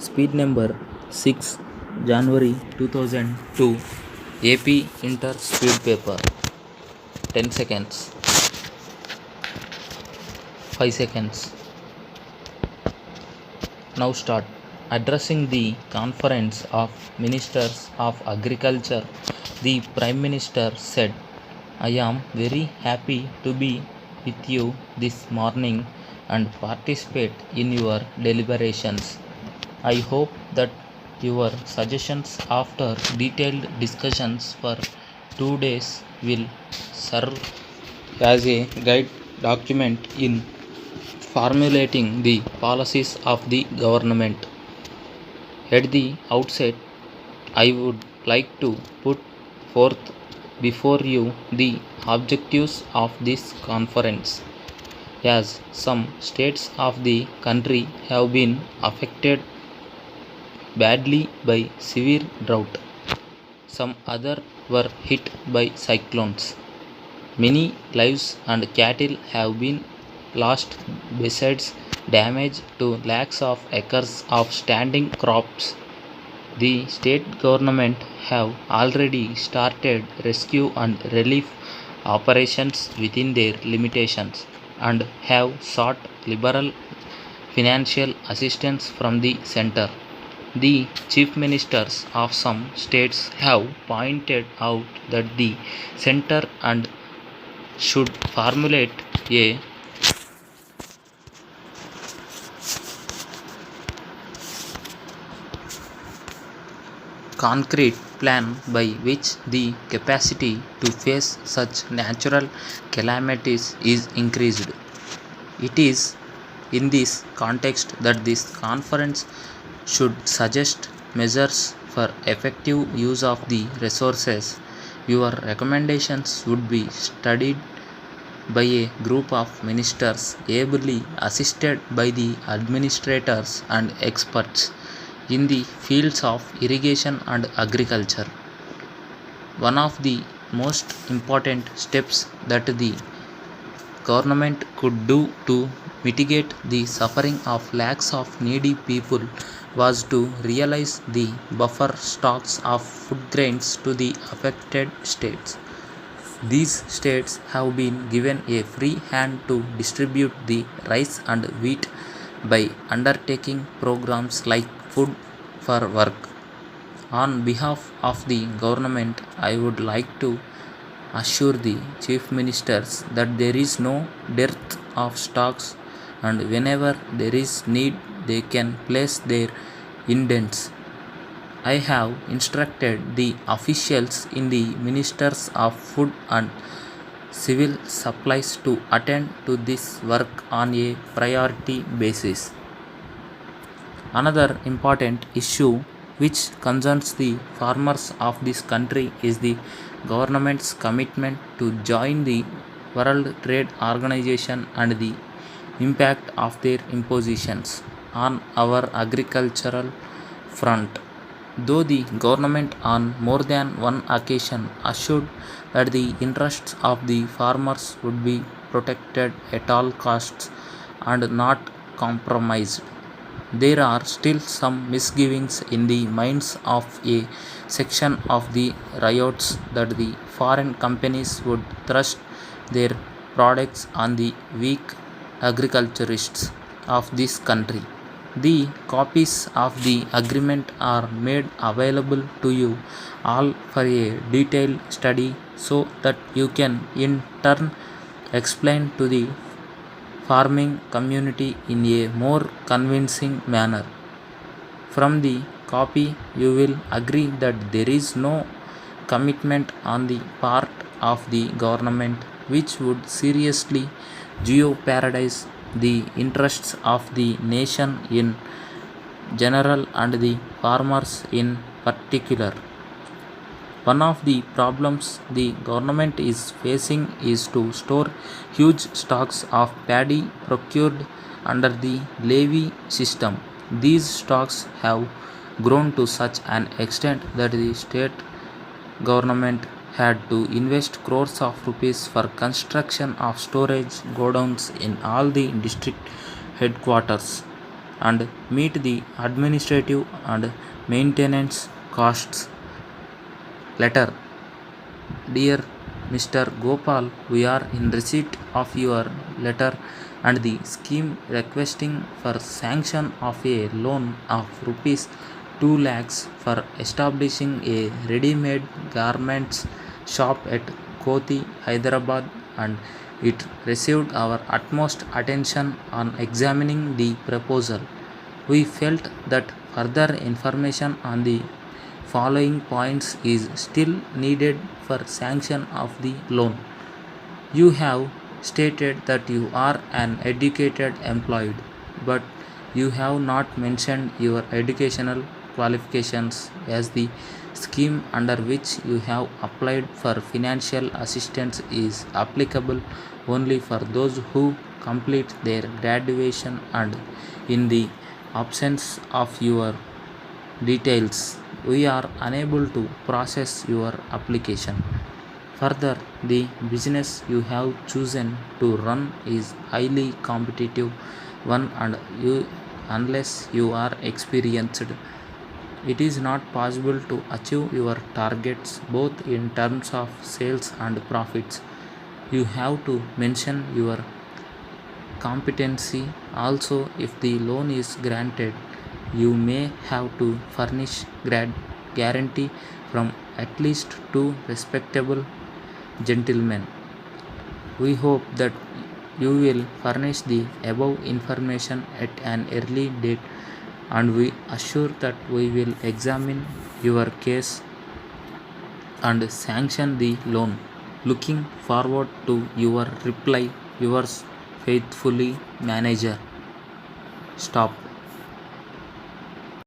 Speed number 6 January 2002 AP Inter Speed Paper 10 seconds 5 seconds. Now start. Addressing the Conference of Ministers of Agriculture, the Prime Minister said, I am very happy to be with you this morning and participate in your deliberations. I hope that your suggestions after detailed discussions for 2 days will serve as a guide document in formulating the policies of the government. At the outset, I would like to put forth before you the objectives of this conference, as some states of the country have been affected badly by severe drought. Some other were hit by cyclones. Many lives and cattle have been lost besides damage to lakhs of acres of standing crops. The state government have already started rescue and relief operations within their limitations and have sought liberal financial assistance from the center. The chief ministers of some states have pointed out that the center and should formulate a concrete plan by which the capacity to face such natural calamities is increased. It is in this context that this conference should suggest measures for effective use of the resources. Your recommendations would be studied by a group of ministers ably assisted by the administrators and experts in the fields of irrigation and agriculture. One of the most important steps that the government could do to mitigate the suffering of lakhs of needy people was to realize the buffer stocks of food grains to the affected states. These states have been given a free hand to distribute the rice and wheat by undertaking programs like Food for Work. On behalf of the government, I would like to assure the chief ministers that there is no dearth of stocks and whenever there is need they can place their indents. I have instructed the officials in the Ministers of Food and Civil Supplies to attend to this work on a priority basis. Another important issue which concerns the farmers of this country is the government's commitment to join the World Trade Organization and the impact of their impositions on our agricultural front. Though the government on more than one occasion assured that the interests of the farmers would be protected at all costs and not compromised, there are still some misgivings in the minds of a section of the riots that the foreign companies would thrust their products on the weak agriculturists of this country. The copies of the agreement are made available to you all for a detailed study so that you can in turn explain to the farming community in a more convincing manner. From the copy, you will agree that there is no commitment on the part of the government which would seriously jeopardize the interests of the nation in general and the farmers in particular. One of the problems the government is facing is to store huge stocks of paddy procured under the levy system. These stocks have grown to such an extent that the state government had to invest crores of rupees for construction of storage godowns in all the district headquarters. and meet the administrative and maintenance costs. Letter. Dear Mr. Gopal, we are in receipt of your letter and the scheme requesting for sanction of a loan of rupees 2 lakhs for establishing a ready-made garments shop at Koti, Hyderabad, and it received our utmost attention on examining the proposal. We felt that further information on the following points is still needed for sanction of the loan. You have stated that you are an educated employee, but you have not mentioned your educational qualifications as the scheme under which you have applied for financial assistance is applicable only for those who complete their graduation, and in the absence of your details, we are unable to process your application. Further, the business you have chosen to run is highly competitive one, and unless you are experienced, it is not possible to achieve your targets both in terms of sales and profits. You have to mention your competency. Also, if the loan is granted, you may have to furnish guarantee from at least two respectable gentlemen. We hope that you will furnish the above information at an early date, and we assure that we will examine your case and sanction the loan. Looking forward to your reply. Yours faithfully, Manager. Stop.